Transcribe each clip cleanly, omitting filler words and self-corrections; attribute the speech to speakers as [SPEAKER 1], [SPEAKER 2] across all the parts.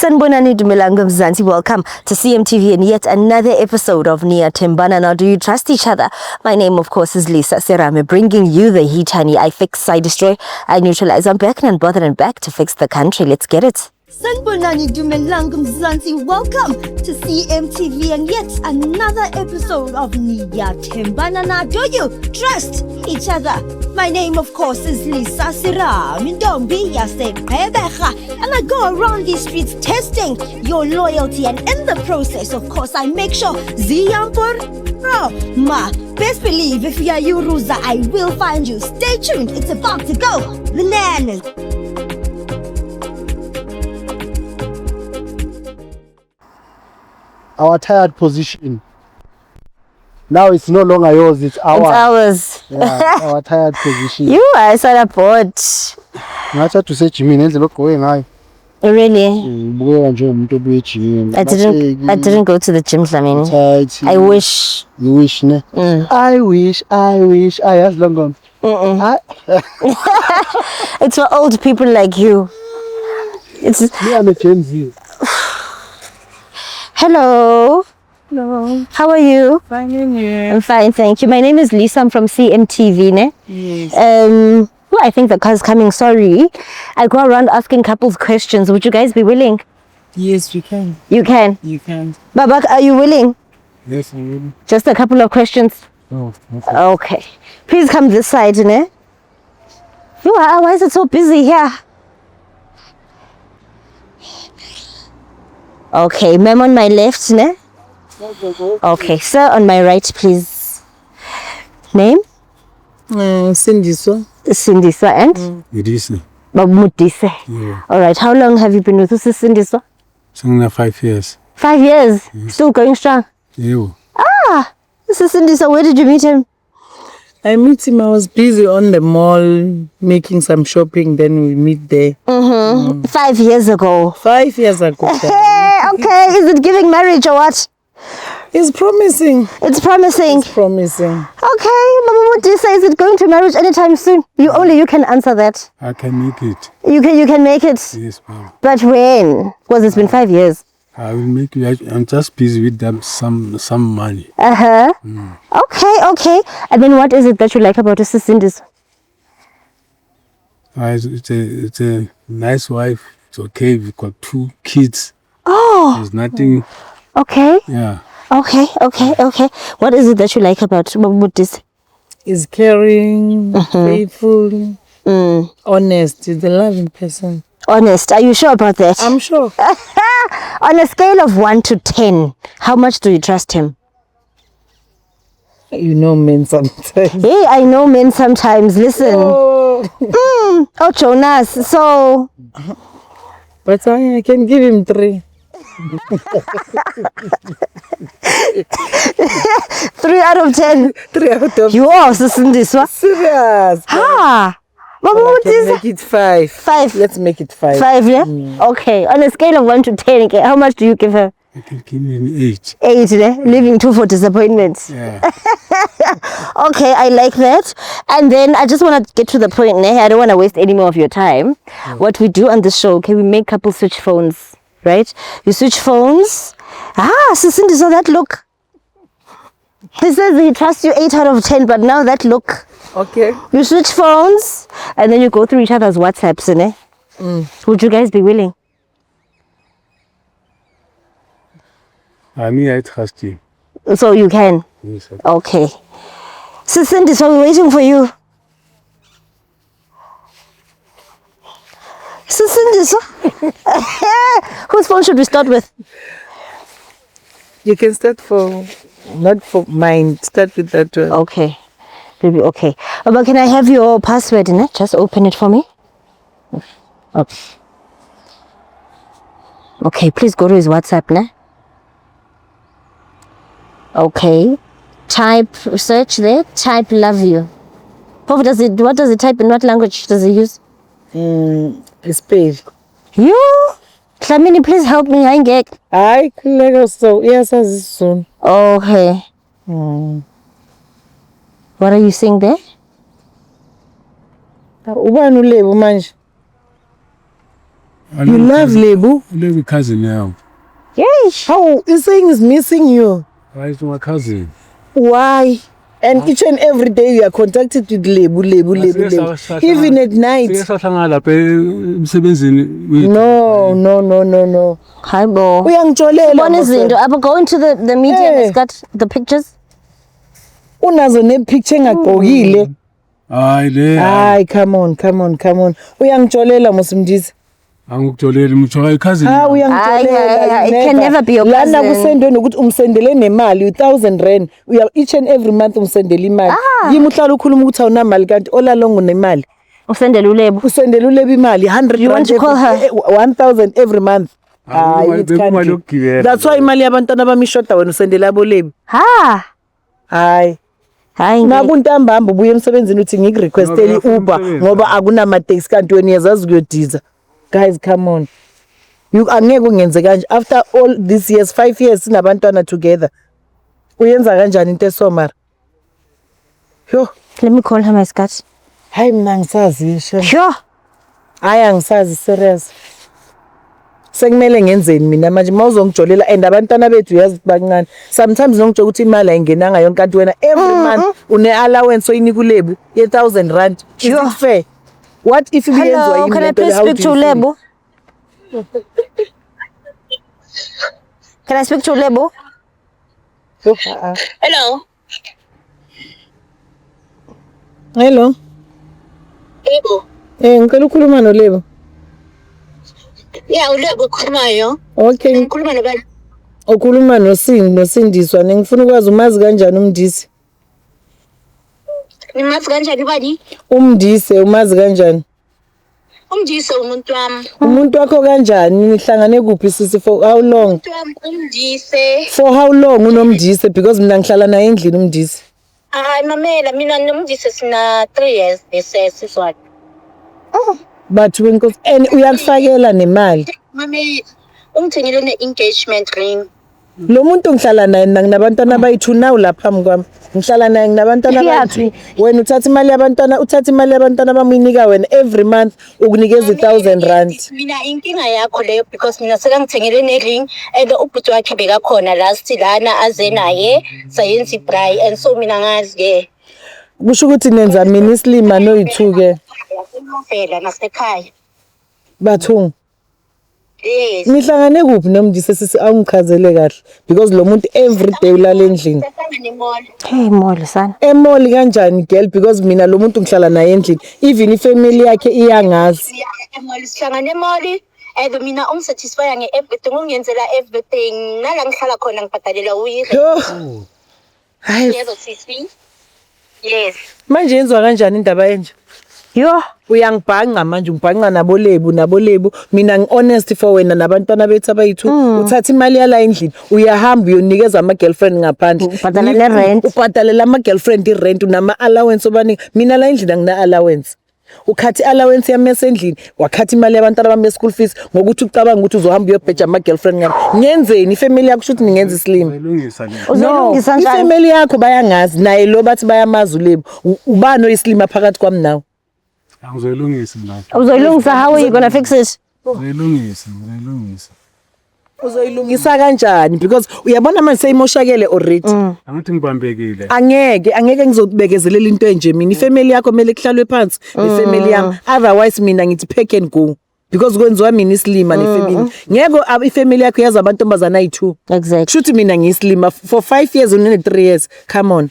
[SPEAKER 1] Sanibonani Dumelango Mzansi, welcome to CMTV and yet another episode of Niyatembana. Now, do you trust each other? My name, of course, is Lisa Serame, bringing you the heat, honey. I fix, I destroy, I neutralize. I'm back and bothered and back to fix the country. Let's get it.
[SPEAKER 2] Sanibonani Dumelango Mzansi, welcome to CMTV and yet another episode of Niyatembana. Now, do you trust each other? My name, of course, is Lisa Serame, and I go around these streets testing your loyalty, and in the process, of course, I make sure best believe if you are Yuruza, I will find you. Stay tuned, it's about to go bananas.
[SPEAKER 3] Our tired position. Now it's no longer yours, it's ours.
[SPEAKER 1] It's ours.
[SPEAKER 3] Yeah, our tired position.
[SPEAKER 1] You are a board.
[SPEAKER 3] Ngathi to say Jimmy nenze logoye ngayo.
[SPEAKER 1] Really?
[SPEAKER 3] Ubuka nje umuntu obuye gym.
[SPEAKER 1] I didn't go to the gym, Dlamini. I wish.
[SPEAKER 3] You wish, ne? I wish. As long gone.
[SPEAKER 1] It's for old people like you. It's
[SPEAKER 3] me, I'm a Gen Z.
[SPEAKER 1] Hello.
[SPEAKER 4] Hello.
[SPEAKER 1] How are you?
[SPEAKER 4] Fine, and you?
[SPEAKER 1] I'm fine, thank you. My name is Lisa. I'm from CMTV, ne?
[SPEAKER 4] Yes.
[SPEAKER 1] I think the car's coming. Sorry. I go around asking couples questions. Would you guys be willing?
[SPEAKER 4] Yes, we can.
[SPEAKER 1] You can.
[SPEAKER 4] You can.
[SPEAKER 1] Babak, are you willing?
[SPEAKER 3] Yes, I'm willing.
[SPEAKER 1] Just a couple of questions.
[SPEAKER 3] Oh, okay.
[SPEAKER 1] Okay. Please come this side, ne? Why is it so busy here? Okay, ma'am on my left, ne? Okay, sir on my right, please. Name?
[SPEAKER 4] Sindiswa.
[SPEAKER 1] Sindiswa and?
[SPEAKER 5] Mudisi.
[SPEAKER 1] Mudisi.
[SPEAKER 5] Yeah.
[SPEAKER 1] Alright, how long have you been with us, Sindiswa?
[SPEAKER 5] Singna 5 years.
[SPEAKER 1] 5 years? Yes. Still going strong?
[SPEAKER 5] Yeah.
[SPEAKER 1] This is Sindiswa, where did you meet him?
[SPEAKER 4] I met him, I was busy on the mall making some shopping, then we meet there.
[SPEAKER 1] 5 years ago.
[SPEAKER 4] 5 years ago.
[SPEAKER 1] Okay, is it giving marriage or what?
[SPEAKER 4] It's promising.
[SPEAKER 1] It's promising.
[SPEAKER 4] It's promising.
[SPEAKER 1] Okay, Mama Mudisa, is it going to marriage anytime soon? You can answer that.
[SPEAKER 5] I can make it.
[SPEAKER 1] You can make it.
[SPEAKER 5] Yes, ma'am.
[SPEAKER 1] But when? Because it's been 5 years.
[SPEAKER 5] I will make it. I'm just busy with them some money.
[SPEAKER 1] Okay. And then what is it that you like about Sister Sindis?
[SPEAKER 5] It's a nice wife. It's okay. We've got 2 kids.
[SPEAKER 1] Oh.
[SPEAKER 5] There's nothing.
[SPEAKER 1] Okay.
[SPEAKER 5] Yeah.
[SPEAKER 1] Okay. What is it that you like about Mudis?
[SPEAKER 4] He's caring, faithful, honest. He's a loving person.
[SPEAKER 1] Honest. Are you sure about that?
[SPEAKER 4] I'm sure.
[SPEAKER 1] On a scale of 1 to 10, how much do you trust him?
[SPEAKER 4] You know men sometimes.
[SPEAKER 1] Hey, I know men sometimes. Listen. Oh, Jonas. So.
[SPEAKER 4] But I can give him 3.
[SPEAKER 1] 3 out of 10.
[SPEAKER 4] 3 out of
[SPEAKER 1] You are Sindiswa.
[SPEAKER 4] serious.
[SPEAKER 1] Mama, what is
[SPEAKER 4] Make it 5.
[SPEAKER 1] 5.
[SPEAKER 4] Let's make it 5.
[SPEAKER 1] 5, yeah? Okay. On a scale of 1 to 10, okay, how much do you give her?
[SPEAKER 5] I can give him 8.
[SPEAKER 1] 8, yeah? Leaving 2 for disappointment.
[SPEAKER 5] Yeah.
[SPEAKER 1] Okay, I like that. And then I just want to get to the point, I don't want to waste any more of your time. What we do on the show, okay, we make couples switch phones, right? You switch phones. Sisindi, so that look. He says he trusts you 8 out of 10, but now that look.
[SPEAKER 4] Okay.
[SPEAKER 1] You switch phones, and then you go through each other's WhatsApps, Would you guys be willing?
[SPEAKER 5] I trust you.
[SPEAKER 1] So you can?
[SPEAKER 5] Yes, sir.
[SPEAKER 1] Okay. Sisindi, so we're waiting for you. Sisindi, so whose phone should we start with?
[SPEAKER 4] You can start not for mine. Start with that one.
[SPEAKER 1] Okay. Baby, okay. But can I have your password in it? Just open it for me. Okay. Okay, please go to his WhatsApp, ne? Okay. Type, search there. Type love you. What does it type in? What language does it use?
[SPEAKER 4] It's paid.
[SPEAKER 1] You? Dlamini, please help me. I get.
[SPEAKER 4] I can so yes, as soon.
[SPEAKER 1] Okay. What are you saying there?
[SPEAKER 4] Ubani ulebo manje? You love Lebu?
[SPEAKER 5] Lebu cousin now.
[SPEAKER 1] Yeesh.
[SPEAKER 4] How is saying is missing you?
[SPEAKER 5] Why is my cousin?
[SPEAKER 4] Why? And each and every day you are contacted with Lebu. Even at night. No.
[SPEAKER 1] Hi, bo.
[SPEAKER 4] Uyangitsholela
[SPEAKER 1] One is
[SPEAKER 4] Mose.
[SPEAKER 1] into. I'm going to the media.
[SPEAKER 4] Hey.
[SPEAKER 1] It's got the pictures.
[SPEAKER 4] Unazo nepicture engagqokile.
[SPEAKER 5] Hayi
[SPEAKER 4] Come on. Uyangitsholela Mosumdisi.
[SPEAKER 5] angikutholeli mthola cousin.
[SPEAKER 4] Uyangitsholela.
[SPEAKER 1] It can never be your cousin.
[SPEAKER 4] Lana kusendwe nokuthi umsendele nemali u1000 rand. Each and every month umsendele imali. Yimi uhlala ukhuluma ukuthi awunamali kanti olalongo nemali.
[SPEAKER 1] Usendele uLebu.
[SPEAKER 4] Usendele uLebu imali 100
[SPEAKER 1] You want to call her?
[SPEAKER 4] 1000 every month.
[SPEAKER 5] Hayi,
[SPEAKER 4] It can't
[SPEAKER 5] imali
[SPEAKER 4] be.
[SPEAKER 5] yokugibela.
[SPEAKER 4] That's why imali yabantwana bamishoda wena usendele aboLebu. Hayi. Naku ntambama ubuye emsebenzini uthi ngikurequestele Uber ngoba akunama taxi kanti wena uyazazi ukuyodiza. Guys, come on. Angeke ungenze kanje after all these years 5 years sinabantwana together. Uyenza kanjani into esomara? Yo,
[SPEAKER 1] Let me call her, my scat.
[SPEAKER 4] hayi mina ngisazi shem.
[SPEAKER 1] Sure.
[SPEAKER 4] Hayi angisazi serious. Sekumele ngenzeni mina manje mawuzongijolela and abantwana bethu yazi bancane. Sometimes ngongijela ukuthi imali ayingenanga yonke kanti wena every month une allowance oyinika uLebu ye 1000 rand. Is
[SPEAKER 1] Sure.
[SPEAKER 4] it fair? What if you
[SPEAKER 1] Hello, can I please speak to Lebu? Can I speak to Lebu?
[SPEAKER 6] Hello.
[SPEAKER 4] Hello.
[SPEAKER 6] Yebo.
[SPEAKER 4] Ngicela ukukhuluma noLebu.
[SPEAKER 6] Yeah, uLebu ukhulumayo.
[SPEAKER 4] Okay.
[SPEAKER 6] Ngikhuluma nobani?
[SPEAKER 4] Ukhuluma noSindiswa. Ngifuna ukwazi umazi kanjani umndisi?
[SPEAKER 6] Nimazi kanjani bani?
[SPEAKER 4] Umndise umazi kanjani?
[SPEAKER 6] Umndise umuntu wami.
[SPEAKER 4] Umuntu wakho kanjani? Nihlangane kuphi sisi for how long?
[SPEAKER 6] Umuntu wami umndise.
[SPEAKER 4] For how long unomndise because mina ngihlala naye endlini umndise.
[SPEAKER 6] Hayi mamela mina nomndise sina 3 years besizwana.
[SPEAKER 4] But wenkosi and uyakufakela nemali.
[SPEAKER 6] Mami ungithengele ne-engagement ring.
[SPEAKER 4] Lo muntu ngihlala naye nginabantwana abayi2 now lapha phambi kwami. Ngihlala naye nginabantwana abayi2. Wena uthatha imali yabantwana bamuyinika wena every month ukunikeza 1000 rand.
[SPEAKER 6] Mina inkinga yakho leyo because mina sekangithengele ne-ring and ubhuti wakhe bekakhona last lana aze naye sayenza ibray and so mina ngazi ke.
[SPEAKER 4] Kusho ukuthi nenza mina islima noyi2 ke.
[SPEAKER 6] Phela nasekhaya.
[SPEAKER 4] Bathungu.
[SPEAKER 6] Yes.
[SPEAKER 4] Nihlangane kuphi nomndise sisi awungichazele kahle because lo muntu every day ulala endlini.
[SPEAKER 1] Hey, mall, son.
[SPEAKER 4] Emall kanjani girl because mina lo muntu ngihlala naye endlini even ifamily yakhe iyangazi.
[SPEAKER 6] Emall sihlangane emall and mina ungisatisfy nge-everything ungenzela everything nala ngihlala khona ngibhadalela uyire.
[SPEAKER 4] Hayi
[SPEAKER 6] Yebo sisi. Yes.
[SPEAKER 4] manje yenzwa kanjani indaba enje?
[SPEAKER 1] Yo.
[SPEAKER 4] Uyangibhanga manje ungibhanga naboLebu mina ngihonest for wena nabantwana bethu abayi2 uthatha imali yala endlini uyahamba uyonikeza ama girlfriend ngaphandle
[SPEAKER 1] Ubhadala le rent.
[SPEAKER 4] ubhadalela ama girlfriend irent unama allowance obani mina la endlini angina allowance ukhathi allowance yami esendlini wakhathi imali yabantwana bami school fees ngokuthi ucabanga ukuthi uzohamba uyobheja ama girlfriend ngami ngenzeni ifamily yakho shothi ningenza slim
[SPEAKER 5] Uyilungisa le.
[SPEAKER 1] Uzolungisa njani?
[SPEAKER 4] ifamily yakho bayangazi naye lo bathi bayamazi uLebu ubani oyislima phakathi kwami nawe
[SPEAKER 5] Angizoyilungisa mina.
[SPEAKER 1] Uzoyilungisa, how are you gonna fix it?
[SPEAKER 5] Uzoyilungisa.
[SPEAKER 4] uzoyilungisa kanjani because uyabona manje seyimoshakele already
[SPEAKER 5] Angithi ngibambekile.
[SPEAKER 4] angeke ngizokubekezelela into enje mina ifamily yakho kumele kuhlalwe phansi ifamily yami otherwise mina ngithi pack and go because kwenziwa mina islima nefamily ngeke ifamily yakho yazi abantombazana ayi2
[SPEAKER 1] Exactly.
[SPEAKER 4] kushuthi mina ngiyislima for 5 years and 3 years come on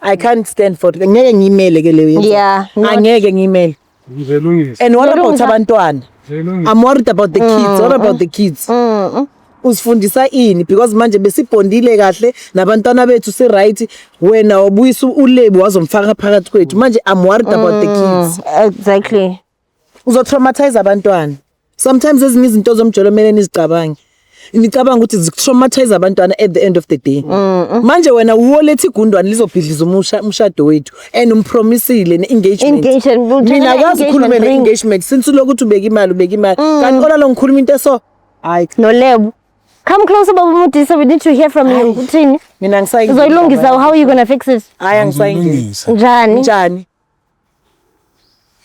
[SPEAKER 4] I can't stand for it ngeke ngiyimele ke leyo
[SPEAKER 1] Yeah,
[SPEAKER 4] angeke ngiyimele
[SPEAKER 5] Ngizoyilungisa.
[SPEAKER 4] and what about abantwana
[SPEAKER 5] Ngizoyilungisa.
[SPEAKER 4] I'm worried about the kids. What about the kids? Usifundisa ini because manje besibondile kahle nabantwana bethu si right wena ubuyisa uLebu wazomfaka phakathi kwethu manje I'm worried about the kids.
[SPEAKER 1] Exactly.
[SPEAKER 4] Uzotraumatize abantwana. Sometimes ezinye izinto zomjolo kumele nizicabange. Nicabanga ukuthi zitraumatize abantwana at the end of the day. Manje wena uwolethe igundwane lizobhidliza umshado wethu and umpromisile neengagement. Mina akazi ukukhuluma neengagement since lokuthi ubeka imali kanti ola lo ngikhuluma into eso hayi
[SPEAKER 1] No Lebu. Come closer baba Mudisa, we need to hear from you. Uthini?
[SPEAKER 4] mina ngisayingizwa.
[SPEAKER 1] Uzoyilungisa, how are you gonna fix it?
[SPEAKER 4] Hayi ngisayingizwa.
[SPEAKER 5] Ngizoyilungisa.
[SPEAKER 1] Njani?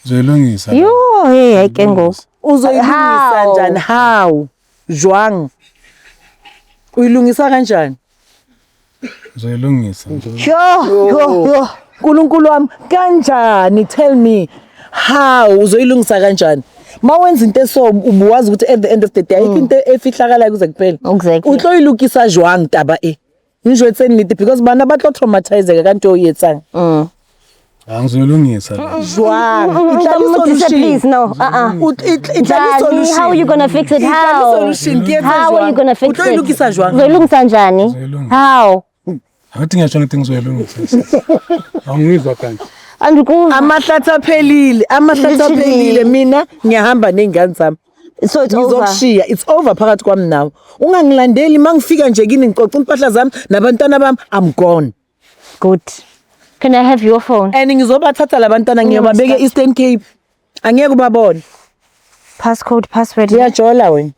[SPEAKER 5] Uzoyilungisa.
[SPEAKER 1] Yo, hey, I can go.
[SPEAKER 4] Uzoyilungisa njani? How? Jwang. Uyilungisa kanjani?
[SPEAKER 5] Uzoyilungisa.
[SPEAKER 1] Yo.
[SPEAKER 4] Nkulunkulu wami kanjani? Tell me. How uzoyilungisa kanjani? Mawenza into eso ubuwazi ukuthi at the end of the day ayikho into efihlakala kuze kuphela.
[SPEAKER 1] Exactly.
[SPEAKER 4] Utloyilukisa jwang taba e. Ngisho etseni nithi because bana batlo traumatizeka kanti oyetsanga.
[SPEAKER 5] Angizoyilungisa la.
[SPEAKER 4] Jwang.
[SPEAKER 1] Please no. How are you gonna fix it? How are you gonna fix it?
[SPEAKER 4] Utloyilukisa jwang.
[SPEAKER 1] Uzoyilungisa njani? How?
[SPEAKER 5] Athi ngiyasho ukuthi ngizoyilungisa. Angizwa kanti.
[SPEAKER 4] Amahlatha aphelile mina ngiyahamba nengane zami.
[SPEAKER 1] So it's over.
[SPEAKER 4] Ngizokushiya. It's over phakathi kwami nawe. Ungangilandeli mangifika nje kini ngicoca impahla zami nabantwana bami I'm gone.
[SPEAKER 1] Good. Can I have your phone?
[SPEAKER 4] And ngizobathatha labantwana ngiyobabeke Eastern Cape. Angeke ubabone.
[SPEAKER 1] Passcode, password.
[SPEAKER 4] Uyajola wena.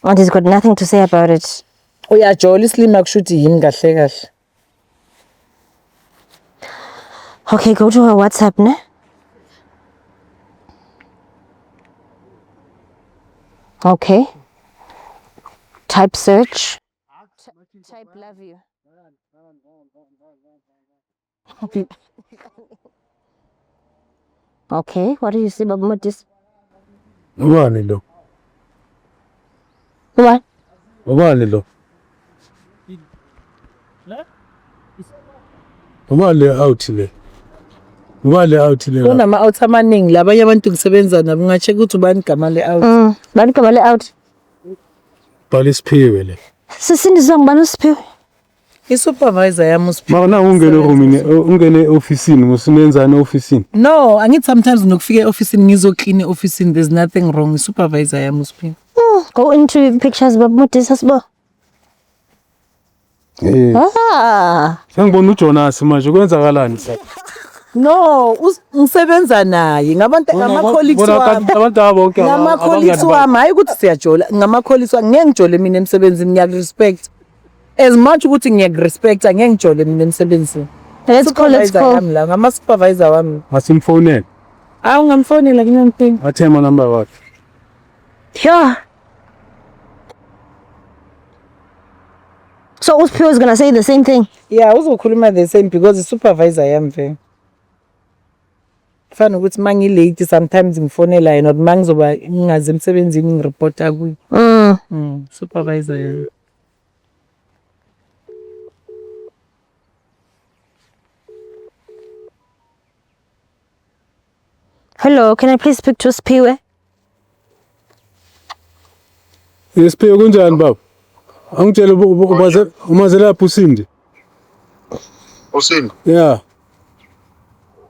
[SPEAKER 1] And he's got nothing to say about it.
[SPEAKER 4] Uyajola islima kushuthi yini kahle kahle.
[SPEAKER 1] Okay, go to her WhatsApp, ne? Okay. Type search. Type love you. Okay, what do you say about this?
[SPEAKER 5] Ubani lo?
[SPEAKER 1] What?
[SPEAKER 5] Ubani lo? Ubani out le? Ubani out le?
[SPEAKER 4] Kunama out amaningi labanye abantu ngisebenza nabo ngacheck ukuthi ubani igama le out.
[SPEAKER 1] Bani igama le out?
[SPEAKER 5] Bhala isiphiwe le.
[SPEAKER 1] Sisindizwa ngibani usiphiwe?
[SPEAKER 4] I-supervisor yami usiphiwe.
[SPEAKER 5] Mara na ungene officeini musinenzana officeini.
[SPEAKER 4] No, angithi sometimes nokufika e-officeini ngizoclean e-officeini there's nothing wrong. I-supervisor yami usiphiwe.
[SPEAKER 1] Go into pictures babamodisa sibo.
[SPEAKER 5] Sengibona uJonas manje kwenzakalani sasa?
[SPEAKER 4] No, ngisebenza naye ngama-colleagues wami.
[SPEAKER 5] Abantu abonke
[SPEAKER 4] Ngama-colleagues wami hayi ukuthi siyajola ngama-colleagues wami ngeke ngijole mina emsebenzini ngiyakurespect. As much ukuthi ngiyakurespect angeke ngijole mina emsebenzini.
[SPEAKER 1] Let's call
[SPEAKER 4] la ngama-supervisor wami.
[SPEAKER 5] Asimfonele.
[SPEAKER 4] Awu ngamfonela kunompingi.
[SPEAKER 5] Wathema number wakhe.
[SPEAKER 1] Yeah. So Usphiwe is gonna say the same thing.
[SPEAKER 4] Yeah, uzokhuluma the same because the-supervisor yami vele. Fana ukuthi mangi-late sometimes ngifonela yena or mangizoba ngingazi emsebenzini ngireporta kuye. Supervisor yami.
[SPEAKER 1] Hello, can I please speak to Usphiwe?
[SPEAKER 5] Isiphiwe kunjani baba? Angitshela umaze lapho uSindi.
[SPEAKER 7] Usindi?
[SPEAKER 5] Yeah.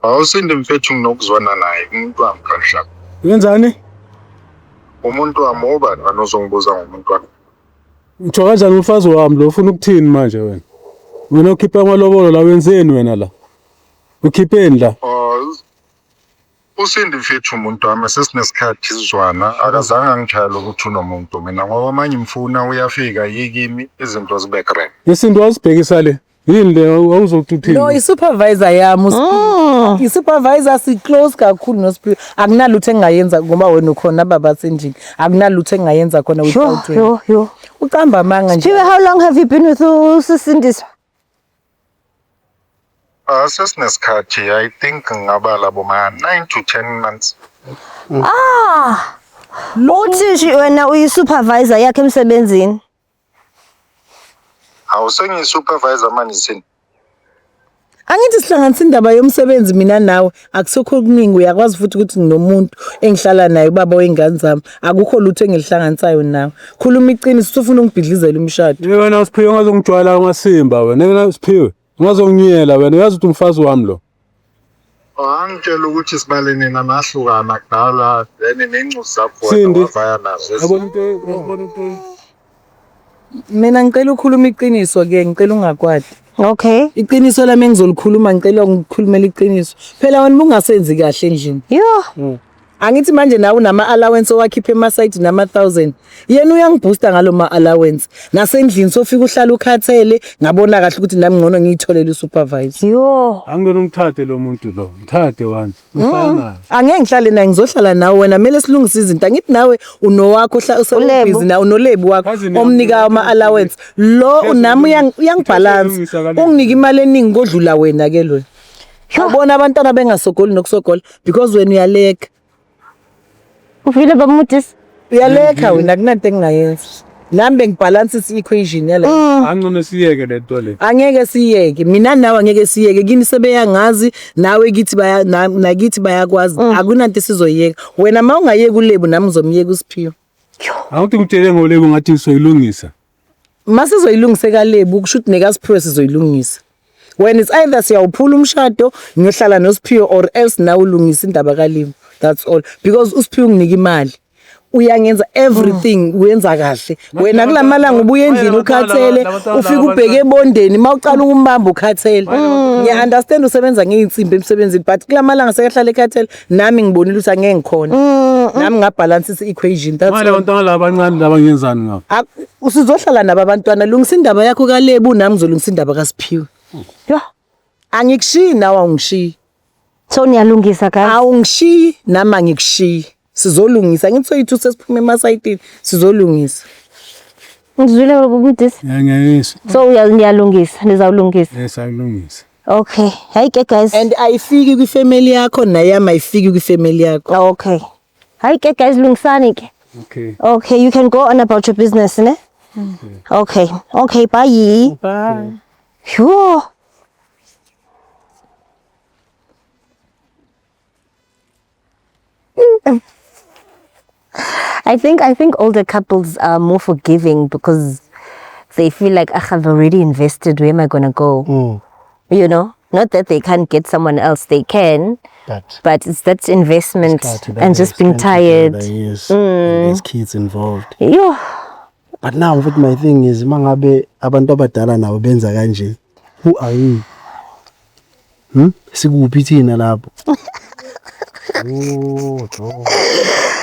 [SPEAKER 7] Awusindi mfethu nginokuzwana naye umuntu wami kanhla.
[SPEAKER 5] Wenzani?
[SPEAKER 7] Umuntu wami ubani anozongibuza ngomuntu wami.
[SPEAKER 5] Ngitsho kanjani umfazi wami lo ufuna ukuthini manje wena? Wena ukhipha amalobolo la wenzeni wena la? Ukhipheni la?
[SPEAKER 7] Usindi mfethu umuntu wami sesinesikhathi sizwana akazange angitshayela ukuthi unomuntu mina ngoba manje imfuna uyafika yikimi izinto zibe correct.
[SPEAKER 5] Yesinto wasibhekisa le. Yini le awuzokuthini?
[SPEAKER 4] No, i-supervisor yami uSphiwe. I-supervisor si-close kakhulu noSphiwe. Akunalutho engingayenza ngoba wena ukhona baba sendlini. Akunalutho engingayenza khona without wena.
[SPEAKER 1] Yo.
[SPEAKER 4] Uqamba amanga nje.
[SPEAKER 1] Usphiwe, how long have you been with Usindiswa?
[SPEAKER 7] Sesinesikhathi I think ngabala boma 9 to 10 months.
[SPEAKER 1] Uthi wena uyi-supervisor yakhe emsebenzini?
[SPEAKER 7] Awusengi-supervisor manje sini.
[SPEAKER 4] Angithi sihlanganisa indaba yomsebenzi mina nawe akusokho kuningi uyakwazi futhi ukuthi nginomuntu engihlala naye ubaba wengane zami akukho lutho engilihlanganisayo nawe. Khuluma iqiniso ufuna ungibhidlizela umshado.
[SPEAKER 5] Wena uSphiwe ungazongijwayela ngasimba wena uSphiwe ungazonginyela wena uyazi ukuthi umfazi wami lo.
[SPEAKER 7] Angitshela ukuthi sibalene namahlukana kudala then nencuzo zakho
[SPEAKER 5] Sindi.
[SPEAKER 7] wavaya nazo.
[SPEAKER 5] Yabona into
[SPEAKER 4] Mina ngicela ukhuluma iqiniso ke ngicela ungakwadi.
[SPEAKER 1] Okay.
[SPEAKER 4] Iqiniso lami engizolikhuluma ngicela ngikhulumele iqiniso. Phela wena ungasenzi kahle endlini.
[SPEAKER 1] Yo.
[SPEAKER 4] Angithi manje nawe unama allowance owakhipha emasite nama 1000. Yena uyangiboosta ngalo ma allowance. Nasendlini sofika uhlala ukhathele ngabona kahle ukuthi nami ngcono ngiyitholele usupervisor.
[SPEAKER 1] Yo.
[SPEAKER 5] Angibona ngithathe lo muntu lo. Ngithathe wani. Ngifana.
[SPEAKER 4] Angeke ngihlale naye ngizohlala nawe wena mele silungise izinto. Angithi nawe unowakho usebhizi nawe unolebu wakho omnika ama allowance. Lo nami uyangbalance. Unginika imali eningi kodlula wena ke lo. Ubona abantwana bengasogoli nokusogola because wena uyaleka.
[SPEAKER 1] Ufile bamudis.
[SPEAKER 4] Uyaleka wena kunanto engingayenza. Nami bengibalancea i-equation yala.
[SPEAKER 5] Angcono siyeke le nto le.
[SPEAKER 4] Angeke siyeke. Mina nawe angeke siyeke. Kini sebeyangazi nawe kithi nakithi bayakwazi. Akunanto sizoyeka. Wena mawungayeka uLebo nami ngizomyeka uSiphiwe.
[SPEAKER 5] Awuthi ngitshele ngoLebo ngathi sizoyilungisa.
[SPEAKER 4] Masizoyilungise kaLebo kusho ukuthi nekaSiphiwe sizoyilungisa. When it's either siyawuphula umshado ngiyohlala noSiphiwe or else nawe ulungisa indaba kaLebo. That's all because uSiphiwe unginika imali. Uyangenza everything uyenza kahle. Wena kulamalanga ubuye endlini ukhathele ufika ubheke ebondeni mawucala ukumbamba ukhathele. Ngiya understand usebenza ngeinsimbi emsebenzini but kulamalanga sekahlala ekhathele nami ngibonile ukuthi angeke ngikhona. Nami ngabalance i-equation that's
[SPEAKER 5] all. Abantwana labancane labangenzani ngabo.
[SPEAKER 4] Usizohlala nabo abantwana lungisa indaba yakho kaLebo nami ngizolungisa indaba kaSiphiwe.
[SPEAKER 1] Yo.
[SPEAKER 4] Angikushiyi nawe ungishiyi.
[SPEAKER 1] So niyalungisa guys.
[SPEAKER 4] Awungishiyi nami angikushiyi. Sizolungisa ngithi soyithu sesiphume emasayitini sizolungisa.
[SPEAKER 1] Ngizwile bamudis.
[SPEAKER 5] Ngiyayisa.
[SPEAKER 1] So uyalungisa nizawulungisa.
[SPEAKER 5] Yes ayilungisa.
[SPEAKER 1] Okay. Hi guys.
[SPEAKER 4] And ayifiki kwifamily yakho nayami ayifiki kwifamily yakho.
[SPEAKER 1] Okay. Hi guys lungisani ke.
[SPEAKER 5] Okay.
[SPEAKER 1] Okay, you can go on about your business, ne? Okay. Okay, bye.
[SPEAKER 4] Bye.
[SPEAKER 1] Phew. I think older couples are more forgiving because they feel like I've already invested. Where am I gonna go? You know, not that they can't get someone else. They can, but it's that investment and just being tired.
[SPEAKER 3] There's kids involved.
[SPEAKER 1] Yeah.
[SPEAKER 3] But now, what my thing is, mangabe abantu abadala nabo benza kanje. Who are you? Sikuphi thina lapho?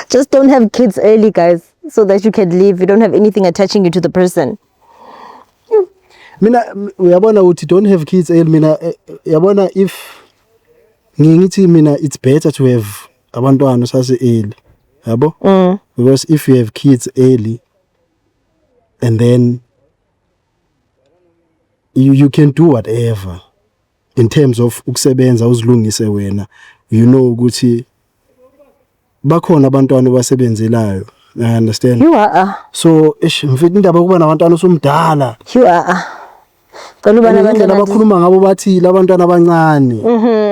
[SPEAKER 1] Just don't have kids early, guys, so that you can leave. You don't have anything attaching you to the person.
[SPEAKER 3] Mina uyabona uthi don't have kids early. Mina uyabona if ngithi mina it's better to have abantwana sase early. Yabo? Because if you have kids early and then you can do whatever in terms of ukusebenza uzilungise wena. You know ukuthi bakhona abantwana abasebenzelayo. I understand.
[SPEAKER 1] You are.
[SPEAKER 3] So mfethu indaba kuba nabantwana usumdala.
[SPEAKER 1] You are. Cela ubana abantwana
[SPEAKER 3] abakhuluma ngabo bathi labantwana abancane.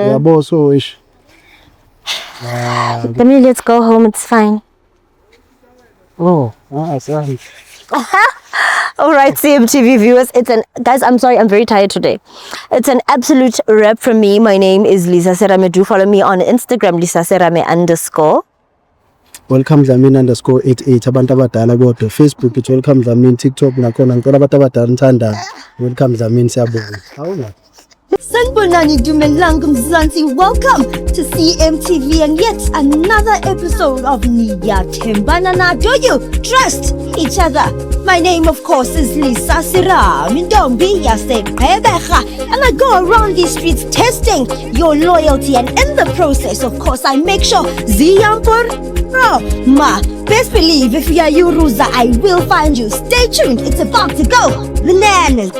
[SPEAKER 3] Yabo so
[SPEAKER 1] Family, let's go home. It's fine.
[SPEAKER 3] Sorry.
[SPEAKER 1] All right, CMTV viewers, guys, I'm sorry, I'm very tired today. It's an absolute wrap from me. My name is Lisa Serame. Do follow me on Instagram, LisaSerame_.
[SPEAKER 3] Welcome Dlamini_88 abantu abadala kodwa Facebook it's welcome Dlamini, TikTok nakhona ngicela abantu abadala nithanda welcome Dlamini siyabonga. Awuna.
[SPEAKER 2] Sanibonani Dumelang Mzansi, welcome to CMTV and yet another episode of Niyathembana Na. Do you trust each other? My name of course is Lisa Serame Ntombi yaseGqeberha, and I go around these streets testing your loyalty, and in the process of course I make sure best believe if you are Yuruza I will find you. Stay tuned, it's about to go bananas.